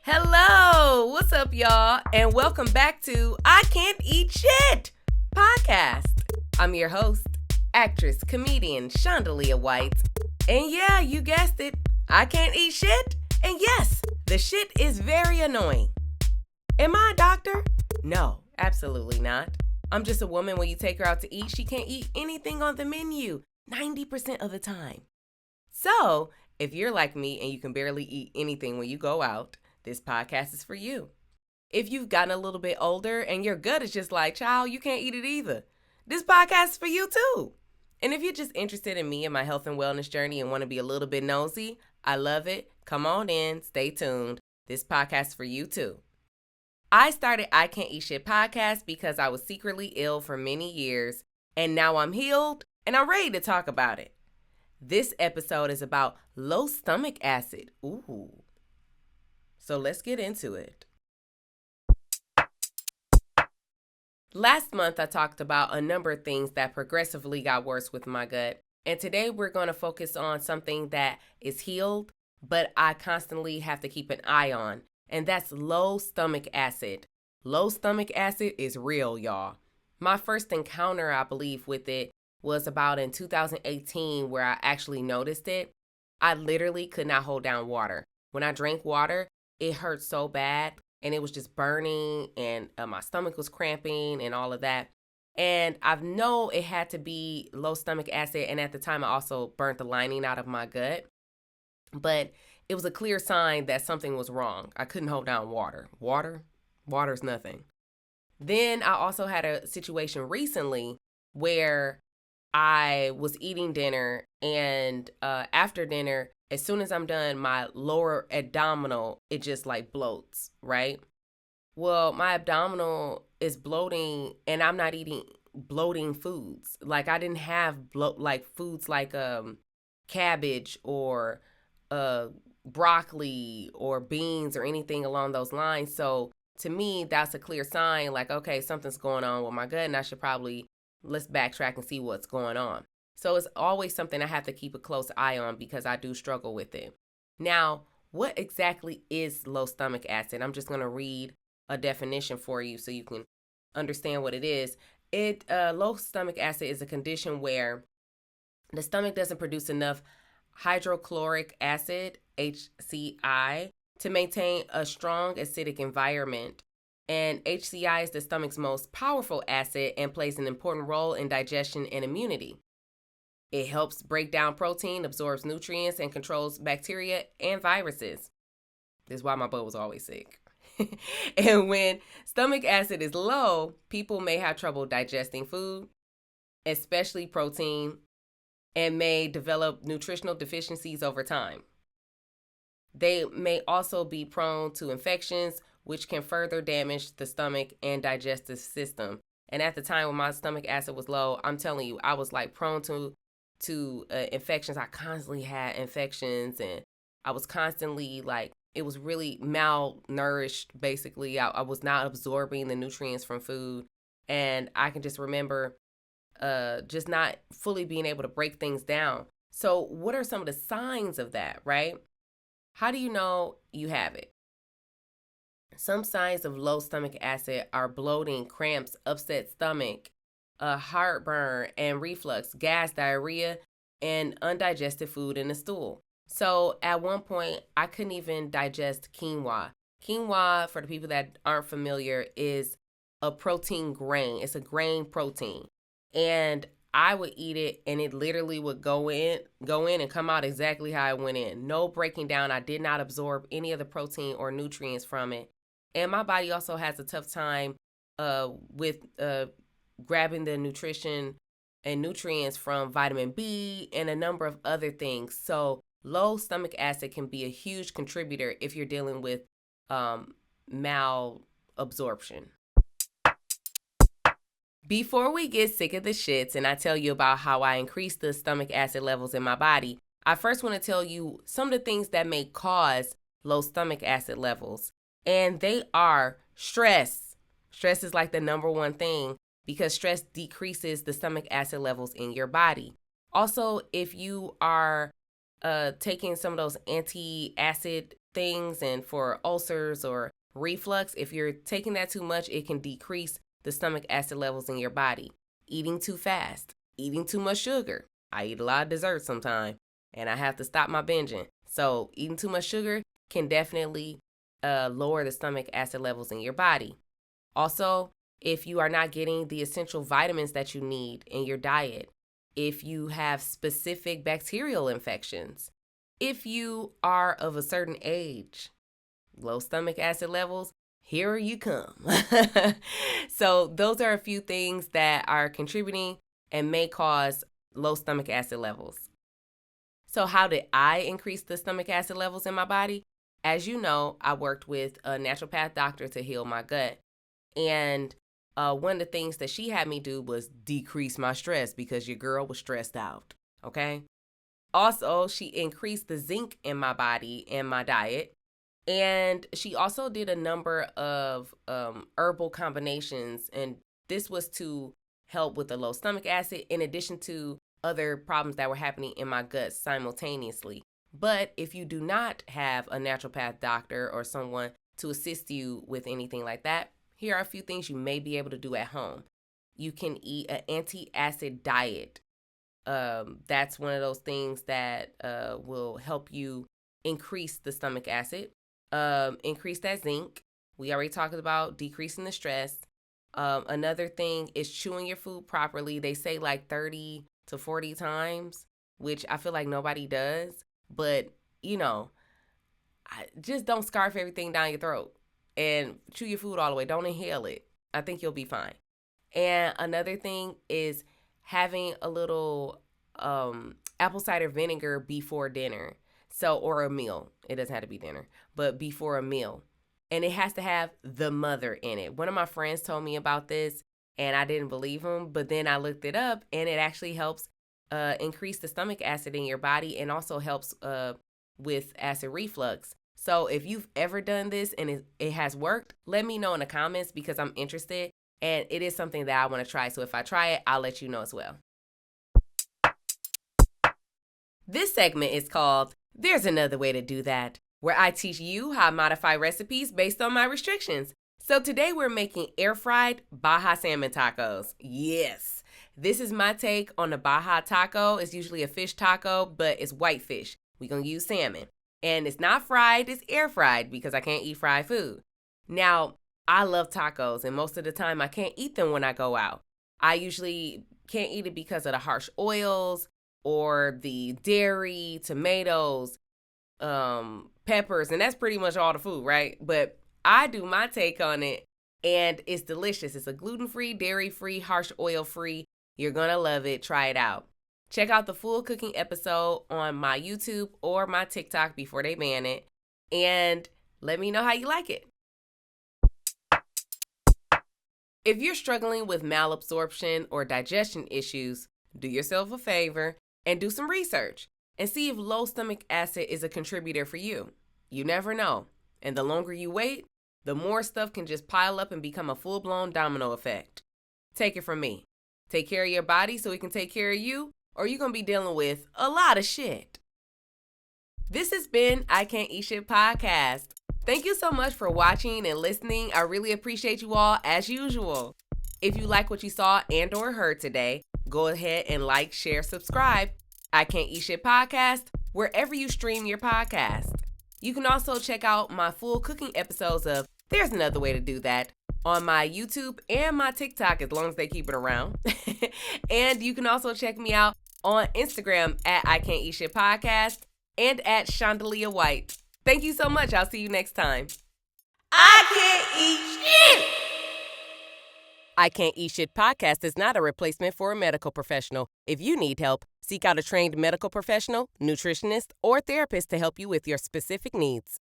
Hello, what's up, y'all? And welcome back to I Can't Eat Shit podcast. I'm your host, actress, comedian, Shondalia White. And yeah, you guessed it, I can't eat shit. And yes, the shit is very annoying. Am I a doctor? No, absolutely not. I'm just a woman. When you take her out to eat, she can't eat anything on the menu 90% of the time. So, if you're like me and you can barely eat anything when you go out, this podcast is for you. If you've gotten a little bit older and your gut is just like, child, you can't eat it either, this podcast is for you too. And if you're just interested in me and my health and wellness journey and want to be a little bit nosy, I love it. Come on in, stay tuned. This podcast is for you too. I started I Can't Eat Shit podcast because I was secretly ill for many years, and now I'm healed and I'm ready to talk about it. This episode is about low stomach acid. Ooh. So let's get into it. Last month, I talked about a number of things that progressively got worse with my gut. And today we're going to focus on something that is healed, but I constantly have to keep an eye on. And that's low stomach acid. Low stomach acid is real, y'all. My first encounter, I believe, with it was about in 2018 where I actually noticed it. I literally could not hold down water. When I drank water, it hurt so bad and it was just burning and my stomach was cramping and all of that. And I know it had to be low stomach acid. And at the time, I also burnt the lining out of my gut. But it was a clear sign that something was wrong. I couldn't hold down water. Water's nothing. Then I also had a situation recently where I was eating dinner and after dinner, as soon as I'm done, my lower abdominal, it just like bloats, right? Well, my abdominal is bloating and I'm not eating bloating foods. Like I didn't have foods like cabbage or broccoli or beans or anything along those lines. So to me, that's a clear sign like, okay, something's going on with my gut and I should probably, let's backtrack and see what's going on. So it's always something I have to keep a close eye on because I do struggle with it. Now, what exactly is low stomach acid? I'm just going to read a definition for you so you can understand what it is. Low stomach acid is a condition where the stomach doesn't produce enough hydrochloric acid, HCl, to maintain a strong acidic environment. And HCl is the stomach's most powerful acid and plays an important role in digestion and immunity. It helps break down protein, absorbs nutrients, and controls bacteria and viruses. This is why my butt was always sick. And when stomach acid is low, people may have trouble digesting food, especially protein, and may develop nutritional deficiencies over time. They may also be prone to infections, which can further damage the stomach and digestive system. And at the time when my stomach acid was low, I'm telling you, I was like prone to infections. I constantly had infections and I was constantly like, it was really malnourished, basically. I was not absorbing the nutrients from food. And I can just remember just not fully being able to break things down. So what are some of the signs of that, right? How do you know you have it? Some signs of low stomach acid are bloating, cramps, upset stomach, heartburn and reflux, gas, diarrhea, and undigested food in the stool. So at one point, I couldn't even digest quinoa. Quinoa, for the people that aren't familiar, is a protein grain. It's a grain protein. And I would eat it and it literally would go in and come out exactly how it went in. No breaking down. I did not absorb any of the protein or nutrients from it. And my body also has a tough time with grabbing the nutrition and nutrients from vitamin B and a number of other things. So low stomach acid can be a huge contributor if you're dealing with malabsorption. Before we get sick of the shits and I tell you about how I increase the stomach acid levels in my body, I first want to tell you some of the things that may cause low stomach acid levels. And they are stress. Stress is like the number one thing because stress decreases the stomach acid levels in your body. Also, if you are taking some of those anti-acid things and for ulcers or reflux, if you're taking that too much, it can decrease the stomach acid levels in your body. Eating too fast, eating too much sugar. I eat a lot of dessert sometimes, and I have to stop my binging. So eating too much sugar can definitely lower the stomach acid levels in your body. Also, if you are not getting the essential vitamins that you need in your diet, if you have specific bacterial infections, if you are of a certain age, low stomach acid levels, here you come. So those are a few things that are contributing and may cause low stomach acid levels. So how did I increase the stomach acid levels in my body? As you know, I worked with a naturopath doctor to heal my gut. And one of the things that she had me do was decrease my stress because your girl was stressed out, okay? Also, she increased the zinc in my body and my diet. And she also did a number of herbal combinations. And this was to help with the low stomach acid in addition to other problems that were happening in my gut simultaneously. But if you do not have a naturopath doctor or someone to assist you with anything like that, here are a few things you may be able to do at home. You can eat an anti-acid diet. That's one of those things that will help you increase the stomach acid, increase that zinc. We already talked about decreasing the stress. Another thing is chewing your food properly. They say like 30 to 40 times, which I feel like nobody does. But, just don't scarf everything down your throat and chew your food all the way. Don't inhale it. I think you'll be fine. And another thing is having a little apple cider vinegar before dinner. Or a meal. It doesn't have to be dinner, but before a meal. And it has to have the mother in it. One of my friends told me about this and I didn't believe him, but then I looked it up and it actually helps increase the stomach acid in your body and also helps with acid reflux. So if you've ever done this and it has worked, let me know in the comments because I'm interested and it is something that I want to try. So if I try it, I'll let you know as well. This segment is called There's Another Way to Do That, where I teach you how to modify recipes based on my restrictions. So today we're making air-fried Baja salmon tacos. Yes, this is my take on the Baja taco. It's usually a fish taco, but it's white fish. We're going to use salmon. And it's not fried, it's air-fried because I can't eat fried food. Now, I love tacos, and most of the time I can't eat them when I go out. I usually can't eat it because of the harsh oils or the dairy, tomatoes, peppers, and that's pretty much all the food, right? But I do my take on it, and it's delicious. It's a gluten-free, dairy-free, harsh oil-free. You're going to love it. Try it out. Check out the full cooking episode on my YouTube or my TikTok before they ban it, and let me know how you like it. If you're struggling with malabsorption or digestion issues, do yourself a favor and do some research and see if low stomach acid is a contributor for you. You never know. And the longer you wait, the more stuff can just pile up and become a full-blown domino effect. Take it from me. Take care of your body so it can take care of you, or you're going to be dealing with a lot of shit. This has been I Can't Eat Shit Podcast. Thank you so much for watching and listening. I really appreciate you all as usual. If you like what you saw and or heard today, go ahead and like, share, subscribe. I Can't Eat Shit Podcast, wherever you stream your podcast. You can also check out my full cooking episodes of There's Another Way to Do That on my YouTube and my TikTok, as long as they keep it around. And you can also check me out on Instagram at I Can't Eat Shit Podcast and at Shondalia White. Thank you so much. I'll see you next time. I Can't Eat Shit! I Can't Eat Shit Podcast is not a replacement for a medical professional. If you need help, seek out a trained medical professional, nutritionist, or therapist to help you with your specific needs.